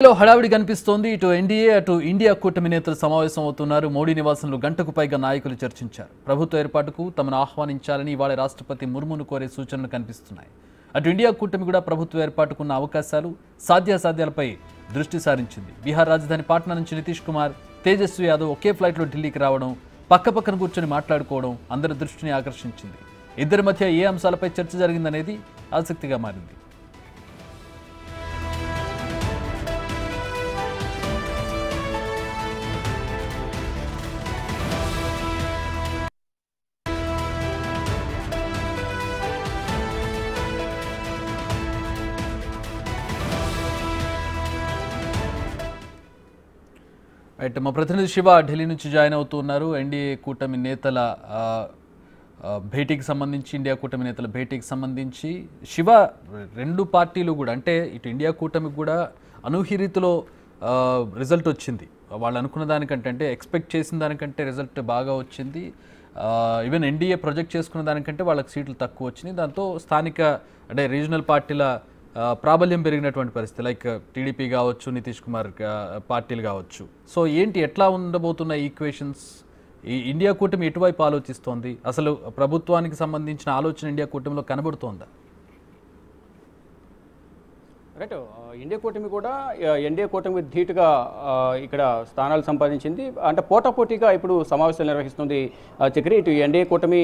లో హడావిడి కనిపిస్తోంది. ఇటు ఎన్డీఏ అటు ఇండియా కూటమి నేతలు సమావేశం అవుతున్నారు. మోడీ నివాసంలో గంటకు పైగా నాయకులు చర్చించారు. ప్రభుత్వ ఏర్పాటుకు తమను ఆహ్వానించాలని ఇవాళ రాష్ట్రపతి ముర్మును కోరే సూచనలు కనిపిస్తున్నాయి. అటు ఇండియా కూటమి కూడా ప్రభుత్వ ఏర్పాటుకున్న అవకాశాలు సాధ్యాసాధ్యాలపై దృష్టి సారించింది. బీహార్ రాజధాని పాట్నా నుంచి నితీష్ కుమార్, తేజస్వి యాదవ్ ఒకే ఫ్లైట్లో ఢిల్లీకి రావడం, పక్కపక్కన కూర్చొని మాట్లాడుకోవడం అందరి దృష్టిని ఆకర్షించింది. ఇద్దరి మధ్య ఏ అంశాలపై చర్చ జరిగిందనేది ఆసక్తిగా మారింది. రైట్, మా ప్రతినిధి శివ ఢిల్లీ నుంచి జాయిన్ అవుతున్నారు. ఎన్డీఏ కూటమి నేతల భేటీకి సంబంధించి, ఇండియా కూటమి నేతల భేటీకి సంబంధించి శివ, రెండు పార్టీలు కూడా అంటే ఇటు ఇండియా కూటమికి కూడా అనూహ్య రీతిలో రిజల్ట్ వచ్చింది. వాళ్ళు అనుకున్న దానికంటే, అంటే ఎక్స్పెక్ట్ చేసిన దానికంటే రిజల్ట్ బాగా వచ్చింది. ఈవెన్ ఎన్డీఏ ప్రొజెక్ట్ చేసుకున్న దానికంటే వాళ్ళకి సీట్లు తక్కువ వచ్చినాయి. దాంతో స్థానిక అంటే రీజనల్ పార్టీల ప్రాబల్యం పెరిగినటువంటి పరిస్థితి, లైక్ టీడీపీ కావచ్చు, నితీష్ కుమార్ పార్టీలు కావచ్చు. సో ఏంటి, ఎట్లా ఉండబోతున్న ఈక్వేషన్స్? ఈ ఇండియా కూటమి ఎటువైపు ఆలోచిస్తోంది? అసలు ప్రభుత్వానికి సంబంధించిన ఆలోచన ఇండియా కూటమిలో కనబడుతోందా? రైట్, ఇండియా కూటమి కూడా ఎన్డీఏ కూటమి ధీటుగా ఇక్కడ స్థానాలు సంపాదించింది. అంటే పోటాపోటీగా ఇప్పుడు సమావేశాలు నిర్వహిస్తుంది చక్రి. ఇటు ఎన్డీఏ కూటమి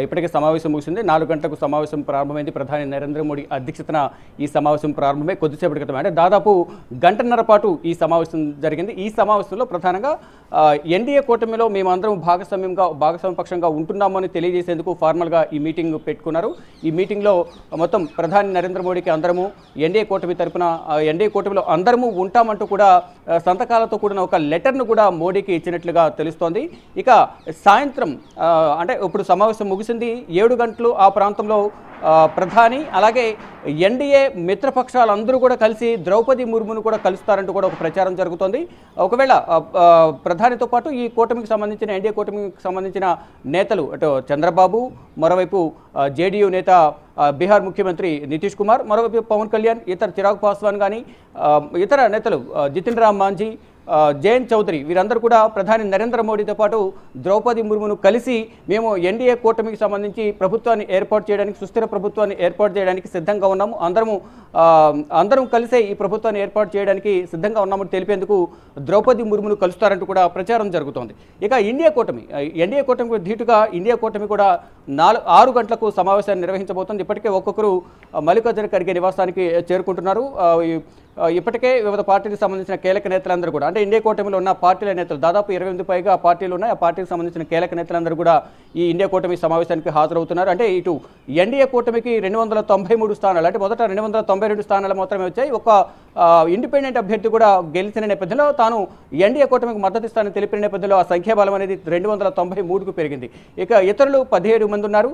ఇప్పటికే సమావేశం ముగిసింది. 4 గంటలకు సమావేశం ప్రారంభమైంది. ప్రధాని నరేంద్ర మోడీ అధ్యక్షతన ఈ సమావేశం ప్రారంభమై కొద్దిసేపటి క్రితం, అంటే దాదాపు గంటన్నర పాటు ఈ సమావేశం జరిగింది. ఈ సమావేశంలో ప్రధానంగా ఎన్డీఏ కూటమిలో మేమందరం భాగస్వామ్యపక్షంగా ఉంటున్నామని తెలియజేసేందుకు ఫార్మల్గా ఈ మీటింగ్ పెట్టుకున్నారు. ఈ మీటింగ్లో మొత్తం ప్రధాని నరేంద్ర మోడీకి అందరము ఎన్డీఏ కూటమి తరపున ఎన్డీఏ కూటమిలో అందరము ఉంటామంటూ కూడా సంతకాలతో కూడిన ఒక లెటర్ను కూడా మోడీకి ఇచ్చినట్లుగా తెలుస్తోంది. ఇక సాయంత్రం అంటే ఇప్పుడు సమావేశం ముగిసింది, 7 గంటలు ఆ ప్రాంతంలో ప్రధాని అలాగే ఎన్డీఏ మిత్రపక్షాలందరూ కూడా కలిసి ద్రౌపది ముర్మును కూడా కలుస్తారంటూ కూడా ఒక ప్రచారం జరుగుతోంది. ఒకవేళ ప్రధానితో పాటు ఈ కూటమికి సంబంధించిన ఎన్డీఏ కూటమికి సంబంధించిన నేతలు, అటు చంద్రబాబు, మరోవైపు జేడీయూ నేత బీహార్ ముఖ్యమంత్రి నితీష్ కుమార్, మరోవైపు పవన్ కళ్యాణ్, ఇతర చిరాగ్ పాస్వాన్ కానీ ఇతర నేతలు జితిన్ రామ్ మాంఝీ, జయంత్ చౌదరి, వీరందరూ కూడా ప్రధాని నరేంద్ర మోడీతో పాటు ద్రౌపది ముర్మును కలిసి మేము ఎన్డీఏ కూటమికి సంబంధించి ప్రభుత్వాన్ని ఏర్పాటు చేయడానికి, సుస్థిర ప్రభుత్వాన్ని ఏర్పాటు చేయడానికి సిద్ధంగా ఉన్నాము, అందరం కలిసే ఈ ప్రభుత్వాన్ని ఏర్పాటు చేయడానికి సిద్ధంగా ఉన్నామని తెలిపేందుకు ద్రౌపది ముర్మును కలుస్తారంటూ కూడా ప్రచారం జరుగుతోంది. ఇక ఎన్డీఏ కూటమికి ధీటుగా ఇండియా కూటమి కూడా 6 గంటలకు సమావేశాన్ని నిర్వహించబోతోంది. ఇప్పటికే ఒక్కొక్కరు మల్లికార్జున ఖర్గే నివాసానికి చేరుకుంటున్నారు. ఇప్పటికే వివిధ పార్టీలకు సంబంధించిన కీలక నేతలందరూ కూడా, అంటే ఇండియా కూటమిలో ఉన్న పార్టీల నేతలు దాదాపు 28 పైగా పార్టీలు ఉన్నాయి. ఆ పార్టీకి సంబంధించిన కీలక నేతలందరూ కూడా ఈ ఇండియా కూటమి సమావేశానికి హాజరవుతున్నారు. అంటే ఇటు ఎన్డీఏ కూటమికి 293 స్థానాలు, అంటే మొదట 292 స్థానాలు మాత్రమే వచ్చాయి. ఒక ఇండిపెండెంట్ అభ్యర్థి కూడా గెలిచిన నేపథ్యంలో తాను ఎన్డీఏ కూటమికి మద్దతు ఇస్తానని తెలిపిన నేపథ్యంలో ఆ సంఖ్యాబలం అనేది 293కు పెరిగింది. ఇక ఇతరులు 17 మంది ఉన్నారు.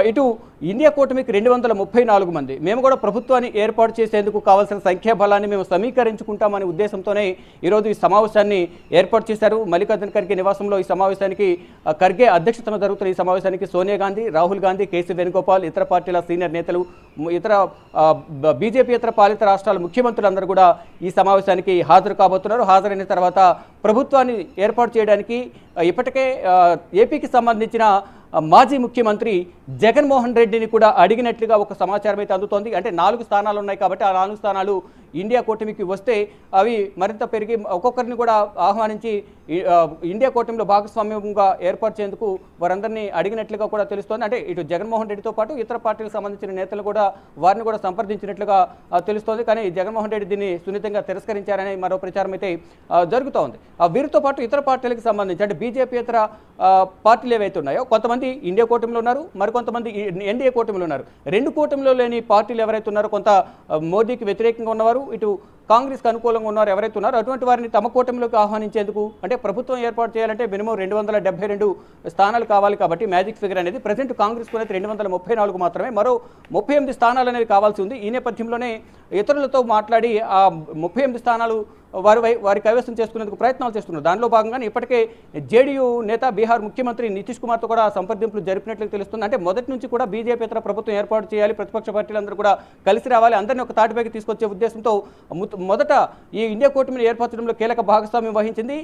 ఇటు ఇండియా కూటమికి 234 మంది. మేము కూడా ప్రభుత్వాన్ని ఏర్పాటు చేసేందుకు కావాల్సిన సంఖ్యాబలాన్ని మేము సమీకరించుకుంటామనే ఉద్దేశంతోనే ఈరోజు ఈ సమావేశాన్ని ఏర్పాటు చేశారు. మల్లికార్జున ఖర్గే నివాసంలో ఈ సమావేశానికి ఖర్గే అధ్యక్షతన జరుగుతున్న ఈ సమావేశానికి సోనియా గాంధీ, రాహుల్ గాంధీ, కేసీ వేణుగోపాల్, ఇతర పార్టీల సీనియర్ నేతలు, ఇతర బీజేపీ ఇతర పాలిత రాష్ట్రాల ముఖ్యమంత్రులందరూ కూడా ఈ సమావేశానికి హాజరు కాబోతున్నారు. హాజరైన తర్వాత ప్రభుత్వాన్ని ఏర్పాటు చేయడానికి ఇప్పటికే ఏపీకి సంబంధించిన మాజీ ముఖ్యమంత్రి జగన్మోహన్ రెడ్డిని కూడా అడిగినట్లుగా ఒక సమాచారం అయితే అందుతోంది. అంటే 4 స్థానాలు ఉన్నాయి కాబట్టి ఆ 4 స్థానాలు ఇండియా కూటమికి వస్తే అవి మరింత పెరిగి ఒక్కొక్కరిని కూడా ఆహ్వానించి ఇండియా కూటమిలో భాగస్వామ్యంగా ఏర్పాటు చేసేందుకు వారందరినీ అడిగినట్లుగా కూడా తెలుస్తోంది. అంటే ఇటు జగన్మోహన్ రెడ్డితో పాటు ఇతర పార్టీలకు సంబంధించిన నేతలు కూడా వారిని కూడా సంప్రదించినట్లుగా తెలుస్తోంది. కానీ జగన్మోహన్ రెడ్డి దీన్ని సున్నితంగా తిరస్కరించారనే మరో ప్రచారం అయితే జరుగుతోంది. వీరితో పాటు ఇతర పార్టీలకు సంబంధించి, అంటే బీజేపీ ఇతర పార్టీలు ఏవైతే ఉన్నాయో కొంతమంది ఇండియా కూటమిలో ఉన్నారు, మరికొంతమంది ఎన్డీఏ కూటమిలో ఉన్నారు. 2 కూటమిలో లేని పార్టీలు ఎవరైతే ఉన్నారో, కొంత మోదీకి వ్యతిరేకంగా ఉన్నవారు, ఇటు కాంగ్రెస్కి అనుకూలంగా ఉన్నారు ఎవరైతే ఉన్నారో అటువంటి వారిని తమ కూటమిలోకి ఆహ్వానించేందుకు, అంటే ప్రభుత్వం ఏర్పాటు చేయాలంటే మినిమం 272 స్థానాలు కావాలి కాబట్టి మ్యాజిక్ ఫిగర్ అనేది ప్రజెంట్ కాంగ్రెస్కు అయితే 234 మాత్రమే, మరో 38 స్థానాలు అనేవి కావాల్సి ఉంది. ఈ నేపథ్యంలోనే ఇతరులతో మాట్లాడి ఆ 38 స్థానాలు వారి కైవసం చేసుకునేందుకు ప్రయత్నాలు చేస్తున్నారు. దానిలో భాగంగానే ఇప్పటికే జేడీయూ నేత బీహార్ ముఖ్యమంత్రి నితీష్ కుమార్తో కూడా సంప్రదింపులు జరిపినట్లు తెలుస్తుంది. అంటే మొదటి నుంచి కూడా బీజేపీతర ప్రభుత్వం ఏర్పాటు చేయాలి, ప్రతిపక్ష పార్టీలందరూ కూడా కలిసి రావాలి, అందరినీ ఒక తాటిపైకి తీసుకొచ్చే ఉద్దేశంతో మొదట ఈ ఇండియా కూటమిని ఏర్పరచడంలో కీలక భాగస్వామ్యం వహించింది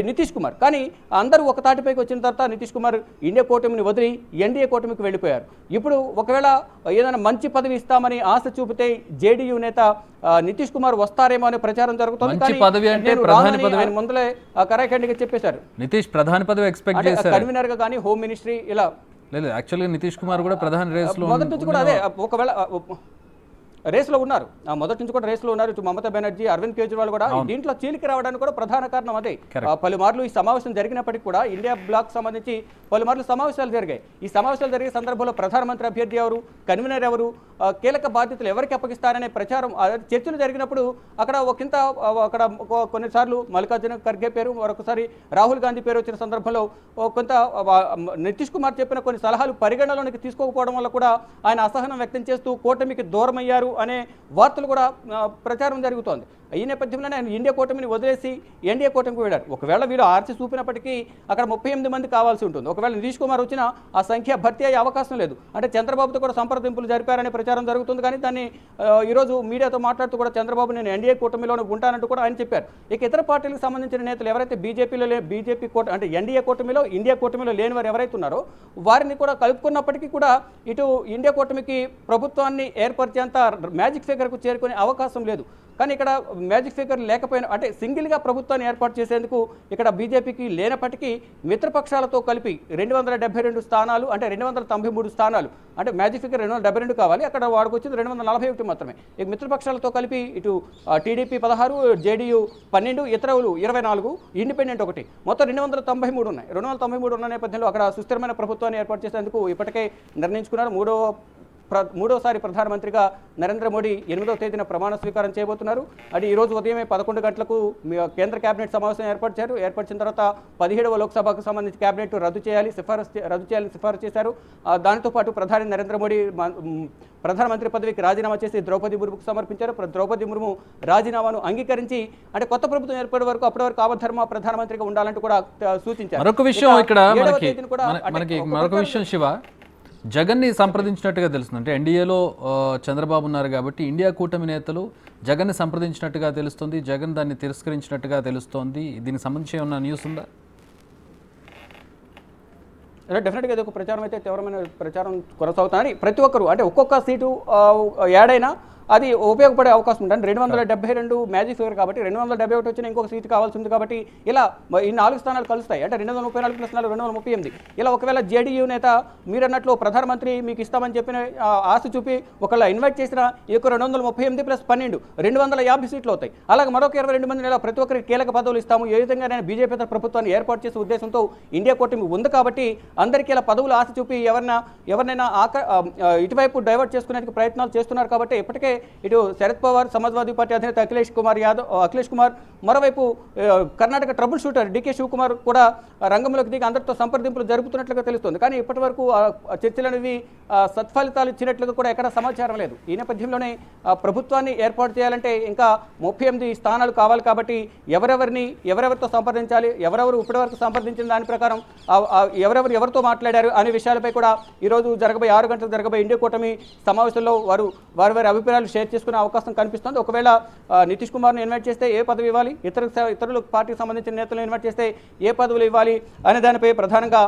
నితీష్ కుమార్. కానీ అందరూ ఒక తాటిపైకి వచ్చిన తర్వాత నితీష్ కుమార్ ఇండియా కూటమిని వదిలి ఎన్డీఏ కూటమికి వెళ్ళిపోయారు. ఇప్పుడు ఒకవేళ ఏదైనా మంచి పదవి ఇస్తామని ఆశ చూపితే జేడీయూ నేత నితీష్ కుమార్ వస్తారేమో అనే ప్రచారం జరుగుతుంది. ఆయన ముందలే కరాఖండిగా చెప్పేశారు. నితీష్ ప్రధాని పదవి ఎక్స్పెక్ట్ చేశారు, కన్వీనర్ గా కానీ హోమ్ మినిస్ట్రీ ఇలా లేదు. యాక్చువల్గా నితీష్ కుమార్ కూడా ప్రధాని రేస్ లో మొదటి నుంచి కూడా అదే ఒకవేళ రేస్లో ఉన్నారు, మొదటి నుంచి కూడా రేస్లో ఉన్నారు. ఇటు మమతా బెనర్జీ, అరవింద్ కేజ్రీవాల్ కూడా దీంట్లో చీలికి రావడానికి కూడా ప్రధాన కారణం అదే. పలుమార్లు ఈ సమావేశం జరిగినప్పటికీ కూడా ఇండియా బ్లాక్ సంబంధించి పలుమార్లు సమావేశాలు జరిగాయి. ఈ సమావేశాలు జరిగే సందర్భంలో ప్రధానమంత్రి అభ్యర్థి ఎవరు, కన్వీనర్ ఎవరు, కీలక బాధ్యతలు ఎవరికి అప్పగిస్తారనే ప్రచారం చర్చలు జరిగినప్పుడు అక్కడ కొన్నిసార్లు మల్లికార్జున ఖర్గే పేరు, మరొకసారి రాహుల్ గాంధీ పేరు వచ్చిన సందర్భంలో కొంత నితీష్ కుమార్ చెప్పిన కొన్ని సలహాలు పరిగణలోనికి తీసుకోకపోవడం వల్ల కూడా ఆయన అసహనం వ్యక్తం చేస్తూ కూటమికి దూరమయ్యారు అనే వార్తలు కూడా ప్రచారం జరుగుతోంది. ఈ నేపథ్యంలోనే ఆయన ఇండియా కూటమిని వదిలేసి ఎన్డీఏ కూటమికి వెళ్ళారు. ఒకవేళ వీళ్ళు ఆర్చి చూపినప్పటికీ అక్కడ 38 మంది కావాల్సి ఉంటుంది. ఒకవేళ నితీష్ కుమార్ వచ్చినా ఆ సంఖ్య భర్తీ అయ్యే అవకాశం లేదు. అంటే చంద్రబాబుతో కూడా సంప్రదింపులు జరిపారనే ప్రచారం జరుగుతుంది. కానీ దాన్ని ఈరోజు మీడియాతో మాట్లాడుతూ కూడా చంద్రబాబు నేను ఎన్డీఏ కూటమిలోనే ఉంటానంటూ కూడా ఆయన చెప్పారు. ఇక ఇతర పార్టీలకు సంబంధించిన నేతలు ఎవరైతే బీజేపీ అంటే ఎన్డీఏ కూటమిలో ఇండియా కూటమిలో లేని వారు ఎవరైతే ఉన్నారో వారిని కూడా కలుపుకున్నప్పటికీ కూడా ఇటు ఇండియా కూటమికి ప్రభుత్వాన్ని ఏర్పరిచేంత మ్యాజిక్ ఫిగర్కు చేరుకునే అవకాశం లేదు. కానీ ఇక్కడ మ్యాజిక్ ఫిగర్ లేకపోయినా అంటే సింగిల్గా ప్రభుత్వాన్ని ఏర్పాటు చేసేందుకు ఇక్కడ బీజేపీకి లేనప్పటికీ మిత్రపక్షాలతో కలిపి 272 స్థానాలు అంటే 293 స్థానాలు అంటే మ్యాజిక్ ఫిగర్ 272 కావాలి, అక్కడ వాడికి వచ్చింది 241 మాత్రమే. ఇక మిత్రపక్షాలతో కలిపి ఇటు టీడీపీ 16, జేడీయూ 12, ఇతరులు 24, ఇండిపెండెంట్ 1, మొత్తం 293 ఉన్నాయి. 293 ఉన్న నేపథ్యంలో అక్కడ సుస్థిరమైన ప్రభుత్వాన్ని ఏర్పాటు చేసేందుకు ఇప్పటికే నిర్ణయించుకున్నారు. మూడోసారి ప్రధానమంత్రిగా నరేంద్ర మోడీ 8వ తేదీన ప్రమాణ స్వీకారం చేయబోతున్నారు. అది ఈరోజు ఉదయమే 11 గంటలకు కేంద్ర కేబినెట్ సమావేశం ఏర్పరిచిన తర్వాత 17వ లోక్సభకు సంబంధించి కేబినెట్ రద్దు చేయాలని సిఫారసు చేశారు. దానితో పాటు ప్రధాని నరేంద్ర మోడీ ప్రధానమంత్రి పదవికి రాజీనామా చేసి ద్రౌపది ముర్ముకు సమర్పించారు. ద్రౌపది ముర్ము రాజీనామాను అంగీకరించి అంటే కొత్త ప్రభుత్వం ఏర్పడే వరకు అప్పటి వరకు ఆపద్ధర్మ ప్రధానమంత్రిగా ఉండాలంటూ కూడా సూచించారు. మరొక విషయం శివ, జగన్ని సంప్రదించినట్టుగా తెలుస్తుంది. అంటే ఎన్డీఏలో చంద్రబాబు ఉన్నారు కాబట్టి ఇండియా కూటమి నేతలు జగన్ని సంప్రదించినట్టుగా తెలుస్తుంది, జగన్ దాన్ని తిరస్కరించినట్టుగా తెలుస్తోంది. దీనికి సంబంధించి ఏమన్నా న్యూస్ ఉందా? డెఫినెట్గా ఇది ఒక ప్రచారం అయితే తీవ్రమైన ప్రచారం కొనసాగుతుందని ప్రతి ఒక్కరు అంటే ఒక్కొక్క సీటు యాడ్ అయినా అది ఉపయోగపడే అవకాశం ఉంటుంది. 272 మ్యాజిక్ ఫిగర్ కాబట్టి 271 వచ్చిన ఇంకొక సీటు కావాల్సి ఉంది కాబట్టి ఇలా ఈ 4 స్థానాలు కలుస్తాయి. అంటే 234 ప్లస్ 4 238. ఇలా ఒకవేళ జేడీయూ నేత మీరన్నట్లు ప్రధానమంత్రి మీకు ఇస్తామని చెప్పిన ఆశ చూపి ఒకవేళ ఇన్వైట్ చేసిన ఈ 238 ప్లస్ 12 250 సీట్లు అవుతాయి. అలాగే మరొక 22 మంది ఇలా ప్రతి ఒక్కరికి కీలక పదవులు ఇస్తాము, ఏ విధంగా నేను బీజేపీ ప్రభుత్వాన్ని ఏర్పాటు చేసే ఉద్దేశంతో ఇండియా కూటమి ఉంది కాబట్టి అందరికీ ఇలా పదవులు ఆశ చూపి ఎవరినైనా ఇటువైపు డైవర్ట్ చేసుకునేందుకు ప్రయత్నాలు చేస్తున్నారు. కాబట్టి ఇప్పటికే ఇటు శరద్ పవార్, సమాజ్వాదీ పార్టీ అధినేత అఖిలేష్ కుమార్, మరోవైపు Karnataka trouble shooter DK Shivakumar కూడా రంగంలోకి దిగి అందరితో సంప్రదింపులు జరుపుతున్నట్లుగా తెలుస్తుంది. కానీ ఇప్పటి వరకు చర్చలు అనేవి సత్ఫలితాలు ఇచ్చినట్లుగా కూడా ఎక్కడ సమాచారం లేదు. ఈ నేపథ్యంలోనే ప్రభుత్వాన్ని ఏర్పాటు చేయాలంటే ఇంకా 38 స్థానాలు కావాలి కాబట్టి ఎవరెవరితో సంప్రదించాలి, ఎవరెవరు ఇప్పటివరకు సంప్రదించిన దాని ప్రకారం ఎవరితో మాట్లాడారు అనే విషయాలపై కూడా ఈరోజు 6 గంటలకు జరగబోయే ఇండియా కూటమి సమావేశంలో వారి అభిప్రాయాలు షేర్ చేసుకునే అవకాశం కనిపిస్తుంది. ఒకవేళ నితీష్ కుమార్ని ఇన్వైట్ చేస్తే ఏ పదవి ఇవ్వాలి, ఇతరులు పార్టీకి సంబంధించిన నేతలను ఇన్వైట్ చేస్తే ఏ పదవులు ఇవ్వాలి అనే దానిపై ప్రధానంగా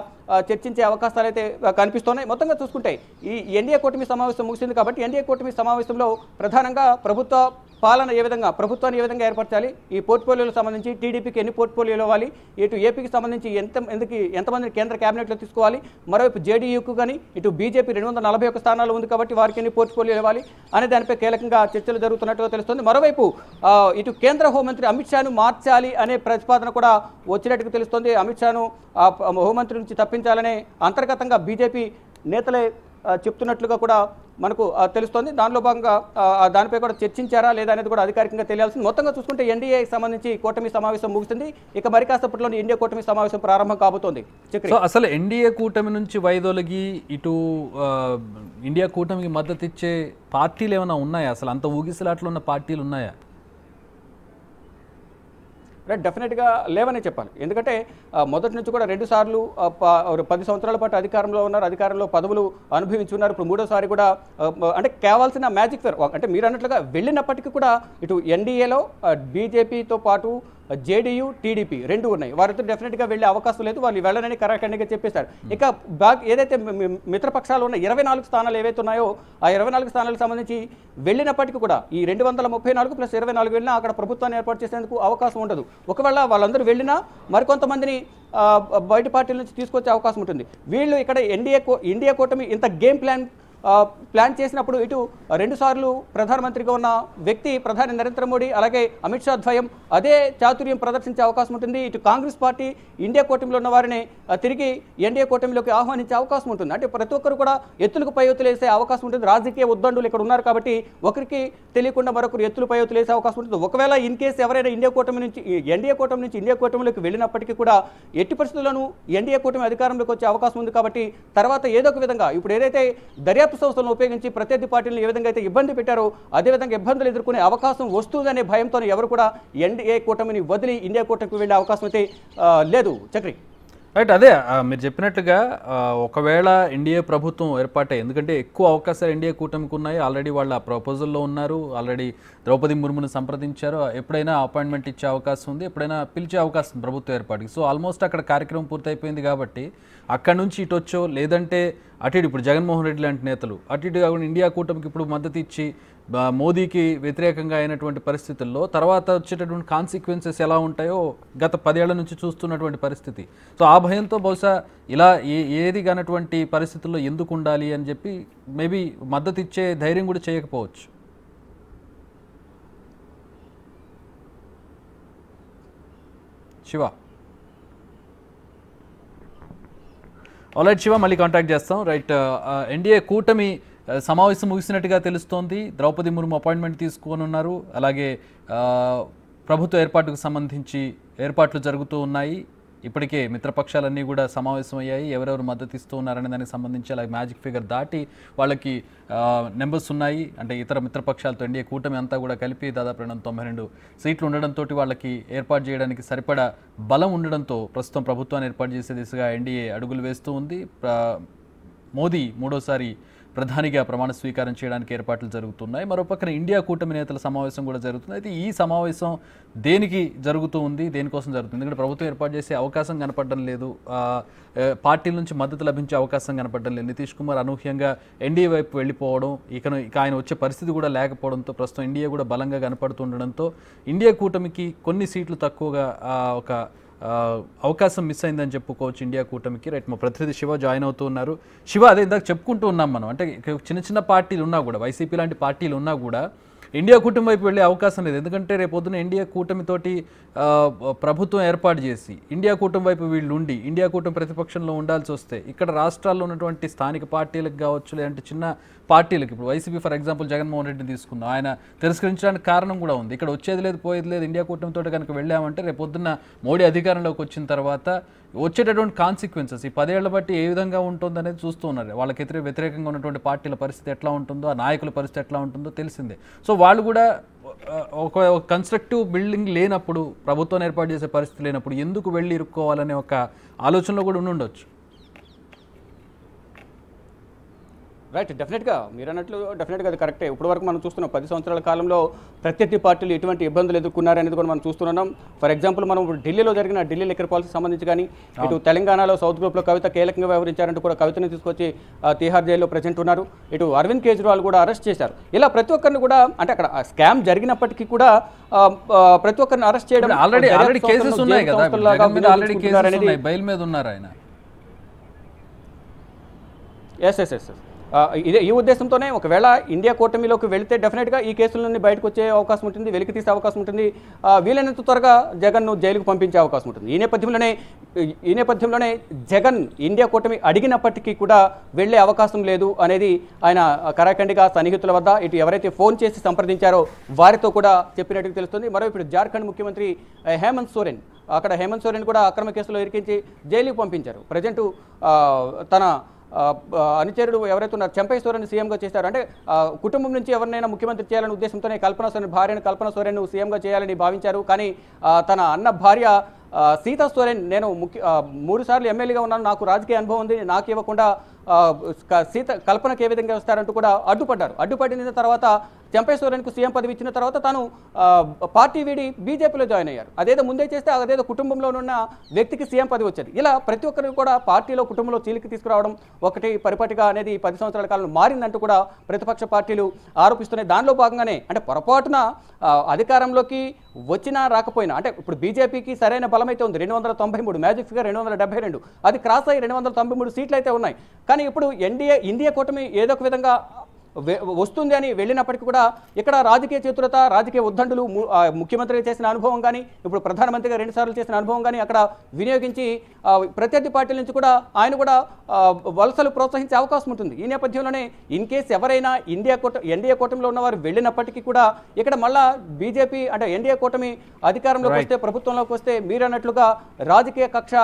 చర్చించే అవకాశాలు అయితే కనిపిస్తున్నాయి. మొత్తంగా చూసుకుంటే ఈ ఎన్డీఏ కూటమి సమావేశం ముగిసింది కాబట్టి ఎన్డీఏ కూటమి సమావేశంలో ప్రధానంగా ప్రభుత్వాన్ని ఏ విధంగా ఏర్పరచాలి, ఈ పోర్ట్ఫోలియోలకు సంబంధించి టీడీపీకి ఎన్ని పోర్ట్ఫోలియోలు ఇవ్వాలి, ఇటు ఏపీకి సంబంధించి ఎంతమంది కేంద్ర కేబినెట్లో తీసుకోవాలి, మరోవైపు జేడీయూకు కానీ ఇటు బీజేపీ 241 స్థానాలు ఉంది కాబట్టి వారికి ఎన్ని పోర్ట్ఫోలియోలు ఇవ్వాలి అనే దానిపై కీలకంగా చర్చలు జరుగుతున్నట్టుగా తెలుస్తుంది. మరోవైపు ఇటు కేంద్ర హోంమంత్రి అమిత్ షాను మార్చాలి అనే ప్రతిపాదన కూడా వచ్చినట్టుగా తెలుస్తుంది. అమిత్ షాను హోంమంత్రి నుంచి తప్పించాలనే అంతర్గతంగా బీజేపీ నేతలే చెప్తున్నట్లుగా కూడా మనకు తెలుస్తోంది. దానిలో భాగంగా దానిపై కూడా చర్చించారా లేదా అనేది కూడా అధికారికంగా తెలియాల్సింది. మొత్తంగా చూసుకుంటే ఎన్డీఏ సంబంధించి కూటమి సమావేశం ముగుస్తుంది. ఇక మరి కాసేపట్లోనే ఇండియా కూటమి సమావేశం ప్రారంభం కాబోతోంది. అసలు ఎన్డీఏ కూటమి నుంచి వైదొలిగి ఇటు ఇండియా కూటమికి మద్దతు ఇచ్చే పార్టీలు ఏమైనా ఉన్నాయా? అసలు అంత ఊగిసలాట్లు ఉన్న పార్టీలు ఉన్నాయా? రైట్, డెఫినెట్గా లేవనే చెప్పాలి. ఎందుకంటే మొదటి నుంచి కూడా 2 సార్లు 10 సంవత్సరాల పాటు అధికారంలో ఉన్నారు, అధికారంలో పదవులు అనుభవించున్నారు. ఇప్పుడు 3వ సారి కూడా అంటే కావాల్సిన మ్యాజిక్ ఫేర్ అంటే మీరు అన్నట్లుగా వెళ్ళినప్పటికీ కూడా ఇటు ఎన్డీఏలో బీజేపీతో పాటు జేడీయూ, టీడీపీ 2 ఉన్నాయి. వారితో డెఫినెట్గా వెళ్ళే అవకాశం లేదు, వాళ్ళు వెళ్ళనని కరాఖండిగా చెప్పేశారు. ఇక ఏదైతే మిత్రపక్షాలు ఉన్న 24 స్థానాలు ఏవైతే ఉన్నాయో ఆ 24 స్థానాలకు సంబంధించి వెళ్ళినప్పటికీ కూడా ఈ 234 + 24 వెళ్ళినా అక్కడ ప్రభుత్వాన్ని ఏర్పాటు చేసేందుకు అవకాశం ఉండదు. ఒకవేళ వాళ్ళందరూ వెళ్ళినా మరికొంతమందిని బయట పార్టీల నుంచి తీసుకొచ్చే అవకాశం ఉంటుంది. వీళ్ళు ఇక్కడ ఇండియా కూటమి ఇంత గేమ్ ప్లాన్ చేసినప్పుడు ఇటు 2 సార్లు ప్రధానమంత్రిగా ఉన్న వ్యక్తి ప్రధాని నరేంద్ర మోడీ అలాగే అమిత్ షా ద్వయం అదే చాతుర్యం ప్రదర్శించే అవకాశం ఉంటుంది. ఇటు కాంగ్రెస్ పార్టీ ఇండియా కూటమిలో ఉన్న వారిని తిరిగి ఎన్డీఏ కూటమిలోకి ఆహ్వానించే అవకాశం ఉంటుంది. అంటే ప్రతి ఒక్కరు కూడా ఎత్తులకు పై ఎత్తులు వేసే అవకాశం ఉంటుంది. రాజకీయ ఉద్దండులు ఇక్కడ ఉన్నారు కాబట్టి ఒకరికి తెలియకుండా మరొకరు ఎత్తులు పై ఎత్తులు వేసే అవకాశం ఉంటుంది. ఒకవేళ ఇన్ కేసు ఎవరైనా ఎన్డీఏ కూటమి నుంచి ఇండియా కూటమిలోకి వెళ్ళినప్పటికీ కూడా ఎట్టి పరిస్థితుల్లోనూ ఎన్డీఏ కూటమి అధికారంలోకి వచ్చే అవకాశం ఉంది. కాబట్టి తర్వాత ఏదో ఒక విధంగా ఇప్పుడు ఏదైతే దర్యాప్తు సంస్థలను ఉపయోగించి ప్రత్యర్థి పార్టీలను ఏ విధంగా అయితే ఇబ్బంది పెట్టారో అదేవిధంగా ఇబ్బందులు ఎదుర్కొనే అవకాశం వస్తుందనే భయంతో ఎవరు కూడా ఎన్డీఏ కూటమిని వదిలి ఇండియా కూటమికి వెళ్ళే అవకాశం అయితే లేదు. చక్రి రైట్, అదే మీరు చెప్పినట్టుగా ఒకవేళ ఎన్డీఏ ప్రభుత్వం ఏర్పాటే, ఎందుకంటే ఎక్కువ అవకాశాలు ఎన్డీఏ కూటమికి ఉన్నాయి. ఆల్రెడీ వాళ్ళు ఆ ప్రపోజల్లో ఉన్నారు, ఆల్రెడీ ద్రౌపది ముర్మును సంప్రదించారు. ఎప్పుడైనా అపాయింట్మెంట్ ఇచ్చే అవకాశం ఉంది, ఎప్పుడైనా పిలిచే అవకాశం ప్రభుత్వ ఏర్పాటుకి. సో ఆల్మోస్ట్ అక్కడ కార్యక్రమం పూర్తయిపోయింది కాబట్టి అక్కడ నుంచి ఇటు వచ్చో లేదంటే అటు ఇటు ఇప్పుడు జగన్మోహన్ రెడ్డి లాంటి నేతలు అటు ఇటు కాకుండా ఇండియా కూటమికి ఇప్పుడు మద్దతు ఇచ్చి మోదీకి వ్యతిరేకంగా అయినటువంటి పరిస్థితుల్లో తర్వాత వచ్చేటటువంటి కాన్సిక్వెన్సెస్ ఎలా ఉంటాయో గత 10 ఏళ్ల నుంచి చూస్తున్నటువంటి పరిస్థితి. సో ఆ భయంతో బహుశా ఇలా ఏది కానటువంటి పరిస్థితుల్లో ఎందుకు ఉండాలి అని చెప్పి మేబీ మద్దతు ఇచ్చే ధైర్యం కూడా చేయకపోవచ్చు. శివ ఆల్రైట్ శివ, మళ్ళీ కాంటాక్ట్ చేస్తాం. రైట్, ఎన్డీఏ కూటమి సమావేశం ముగిసినట్టుగా తెలుస్తోంది. ద్రౌపది ముర్ము అపాయింట్మెంట్ తీసుకొని ఉన్నారు. అలాగే ప్రభుత్వ ఏర్పాటుకు సంబంధించి ఏర్పాట్లు జరుగుతూ ఉన్నాయి. ఇప్పటికే మిత్రపక్షాలన్నీ కూడా సమావేశమయ్యాయి. ఎవరెవరు మద్దతు ఇస్తూ ఉన్నారనే దానికి సంబంధించి అలాగే మ్యాజిక్ ఫిగర్ దాటి వాళ్ళకి నెంబర్స్ ఉన్నాయి. అంటే ఇతర మిత్రపక్షాలతో ఎన్డీఏ కూటమి అంతా కూడా కలిపి దాదాపు 292 సీట్లు ఉండడంతో వాళ్ళకి ఏర్పాటు చేయడానికి సరిపడా బలం ఉండడంతో ప్రస్తుతం ప్రభుత్వాన్ని ఏర్పాటు చేసే దిశగా ఎన్డీఏ అడుగులు వేస్తూ ఉంది. మోదీ 3వసారి ప్రధానిగా ప్రమాణ స్వీకారం చేయడానికి ఏర్పాట్లు జరుగుతున్నాయి. మరోపక్కన ఇండియా కూటమి నేతల సమావేశం కూడా జరుగుతుంది. అయితే ఈ సమావేశం దేనికి జరుగుతూ ఉంది, దేనికోసం జరుగుతుంది? ఎందుకంటే ప్రభుత్వం ఏర్పాటు చేసే అవకాశం కనపడడం లేదు, పార్టీల నుంచి మద్దతు లభించే అవకాశం కనపడడం లేదు. నితీష్ కుమార్ అనూహ్యంగా ఎన్డీఏ వైపు వెళ్ళిపోవడం, ఇక ఆయన వచ్చే పరిస్థితి కూడా లేకపోవడంతో ప్రస్తుతం ఎన్డీఏ కూడా బలంగా కనపడుతుండడంతో ఇండియా కూటమికి కొన్ని సీట్లు తక్కువగా ఒక అవకాశం మిస్ అయిందని చెప్పుకోవచ్చు ఇండియా కూటమికి. రైట్, మా ప్రతినిధి శివ జాయిన్ అవుతూ ఉన్నారు. శివ, అదే ఇందాక చెప్పుకుంటూ ఉన్నాం మనం, అంటే చిన్న చిన్న పార్టీలు ఉన్నా కూడా వైసీపీ లాంటి పార్టీలు ఉన్నా కూడా ఇండియా కూటమి వైపు వెళ్ళే అవకాశం లేదు. ఎందుకంటే రేపొద్దున ఇండియా కూటమితోటి ప్రభుత్వం ఏర్పాటు చేసి ఇండియా కూటమి వైపు వీళ్ళు ఉండి ఇండియా కూటమి ప్రతిపక్షంలో ఉండాల్సి వస్తే ఇక్కడ రాష్ట్రాల్లో ఉన్నటువంటి స్థానిక పార్టీలకు కావచ్చు, లేదంటే చిన్న పార్టీలకు, ఇప్పుడు వైసీపీ ఫర్ ఎగ్జాంపుల్ జగన్మోహన్ రెడ్డిని తీసుకుందాం, ఆయన తిరస్కరించడానికి కారణం కూడా ఉంది. ఇక్కడ వచ్చేది లేదు పోయేది లేదు, ఇండియా కూటమితో కనుక వెళ్ళామంటే రేపొద్దున మోడీ అధికారంలోకి వచ్చిన తర్వాత వచ్చేటటువంటి కాన్సిక్వెన్సెస్ ఈ 10 ఏళ్ల బట్టి ఏ విధంగా ఉంటుందో అనేది చూస్తూ ఉన్నారు. వాళ్ళకి వ్యతిరేకంగా ఉన్నటువంటి పార్టీల పరిస్థితి ఎట్లా ఉంటుందో, ఆ నాయకుల పరిస్థితి ఎట్లా ఉంటుందో తెలిసిందే. సో వాళ్ళు కూడా ఒక కన్స్ట్రక్టివ్ బిల్డింగ్ లేనప్పుడు, ప్రభుత్వం ఏర్పాటు చేసే పరిస్థితి లేనప్పుడు ఎందుకు వెళ్ళి ఇరుక్కోవాలనే ఒక ఆలోచనలో కూడా ఉండొచ్చు. రైట్, డెఫినెట్గా మీరు అన్నట్లు డెఫినెట్గా అది కరెక్టే. ఇప్పటి వరకు మనం చూస్తున్నాం 10 సంవత్సరాల కాలంలో ప్రత్యర్థి పార్టీలు ఎటువంటి ఇబ్బందులు ఎదుర్కొన్నారనేది కూడా మనం చూస్తున్నాం. ఫర్ ఎగ్జాంపుల్ మనం ఢిల్లీలో జరిగిన ఢిల్లీ లిక్కర్ పాలసీ సంబంధించి కానీ, ఇటు తెలంగాణలో సౌత్ గ్రూప్లో కవిత కీలకంగా వ్యవహరించారంటూ కూడా కవితని తీసుకొచ్చి తిహార్ జైల్లో ప్రజెంట్ ఉన్నారు. ఇటు అరవింద్ కేజ్రీవాల్ కూడా అరెస్ట్ చేశారు. ఇలా ప్రతి ఒక్కరిని కూడా అంటే అక్కడ స్కామ్ జరిగినప్పటికీ కూడా ప్రతి ఒక్కరిని అరెస్ట్ చేయడం ఆల్రెడీ కేసెస్ ఉన్నాయి కదా, ఆల్రెడీ కేసెస్ ఉన్నాయి, బెయిల్ మీద ఉన్నారు ఆయన. ఎస్ ఈ ఉద్దేశంతోనే ఒకవేళ ఇండియా కూటమిలోకి వెళితే డెఫినెట్గా ఈ కేసుల నుండి బయటకు వచ్చే అవకాశం ఉంటుంది, వెలికి తీసే అవకాశం ఉంటుంది, వీలైనంత త్వరగా జగన్ను జైలుకు పంపించే అవకాశం ఉంటుంది. ఈ నేపథ్యంలోనే జగన్ ఇండియా కూటమి అడిగినప్పటికీ కూడా వెళ్లే అవకాశం లేదు అనేది ఆయన కరాఖండిగా సన్నిహితుల వద్ద ఇటు ఎవరైతే ఫోన్ చేసి సంప్రదించారో వారితో కూడా చెప్పినట్టుగా తెలుస్తుంది. మరో ఇప్పుడు జార్ఖండ్ ముఖ్యమంత్రి హేమంత్ సోరెన్, అక్కడ హేమంత్ సోరెన్ కూడా అక్రమ కేసులో ఇరికించి జైలుకు పంపించారు. ప్రజెంట్ తన అనుచరుడు ఎవరైతే ఉన్నారు చెంపై సోరెన్ సీఎంగా చేశారు. అంటే కుటుంబం నుంచి ఎవరినైనా ముఖ్యమంత్రి చేయాలనే ఉద్దేశంతోనే కల్పన సోరెన్ భార్యను కల్పన సోరెన్ను సీఎంగా చేయాలని భావించారు. కానీ తన అన్న భార్య సీతా సోరెన్ నేను 3 సార్లు ఎమ్మెల్యేగా ఉన్నాను, నాకు రాజకీయ అనుభవం ఉంది, నాకు ఇవ్వకుండా కల్పనకు ఏ విధంగా వస్తారంటూ కూడా అడ్డుపడిన తర్వాత చెంపై సోరెన్కు సీఎం పదవి ఇచ్చిన తర్వాత తాను పార్టీ వీడి బీజేపీలో జాయిన్ అయ్యారు. అదేదో ముందే చేస్తే అదేదో కుటుంబంలోనున్న వ్యక్తికి సీఎం పదవి వచ్చేది. ఇలా ప్రతి ఒక్కరికి కూడా పార్టీలో కుటుంబంలో చీలికి తీసుకురావడం ఒకటి పరిపాటిగా అనేది 10 సంవత్సరాల కాలంలో మారిందంటూ కూడా ప్రతిపక్ష పార్టీలు ఆరోపిస్తున్నాయి. దానిలో భాగంగానే అంటే పొరపాటున అధికారంలోకి వచ్చినా రాకపోయినా అంటే ఇప్పుడు బీజేపీకి సరైన బలమైతే ఉంది 293, మ్యాజిక్ ఫిగర్ 272, అది క్రాస్ అయ్యి 293 సీట్లు అయితే ఉన్నాయి. కానీ ఇప్పుడు ఇండియా కూటమి ఏదో ఒక విధంగా వస్తుంది అని వెళ్ళినప్పటికీ కూడా ఇక్కడ రాజకీయ చతురత, రాజకీయ ఉద్దండులు, ముఖ్యమంత్రి చేసిన అనుభవం కానీ ఇప్పుడు ప్రధానమంత్రిగా 2 సార్లు చేసిన అనుభవం కానీ అక్కడ వినియోగించి ప్రత్యర్థి పార్టీల నుంచి కూడా ఆయన కూడా వలసలు ప్రోత్సహించే అవకాశం ఉంటుంది. ఈ నేపథ్యంలోనే ఇన్ కేసు ఎవరైనా ఎన్డీఏ కూటమిలో ఉన్నవారు వెళ్ళినప్పటికీ కూడా ఇక్కడ మళ్ళా బీజేపీ అంటే ఎన్డీఏ కూటమి అధికారంలోకి వస్తే, ప్రభుత్వంలోకి వస్తే మీరన్నట్లుగా రాజకీయ కక్ష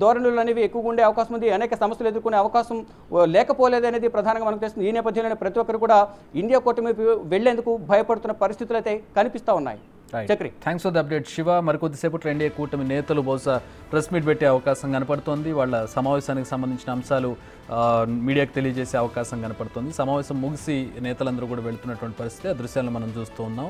ధోరణులు అనేవి ఎక్కువగా ఉండే అవకాశం ఉంది. అనేక సమస్యలు ఎదుర్కొనే అవకాశం లేకపోలేదనేది ప్రధానంగా మనకు తెలుస్తుంది. ఈ నేపథ్యంలోనే ప్రతి ఒక్కరు కూడా ఇండియా కూటమి వెళ్లేందుకు భయపడుతున్న పరిస్థితులు అయితే కనిపిస్తా ఉన్నాయి. Chakri, thanks for the update Shiva. మరికొద్దిసేపట్లో ఎన్డీఏ కూటమి నేతలు బహుశా ప్రెస్ మీట్ పెట్టే అవకాశం కనపడుతోంది. వాళ్ళ సమావేశానికి సంబంధించిన అంశాలు మీడియాకు తెలియజేసే అవకాశం కనపడుతుంది. సమావేశం ముగిసి నేతలందరూ కూడా వెళ్తున్నటువంటి పరిస్థితి, ఆ దృశ్యాలను మనం చూస్తూ ఉన్నాం.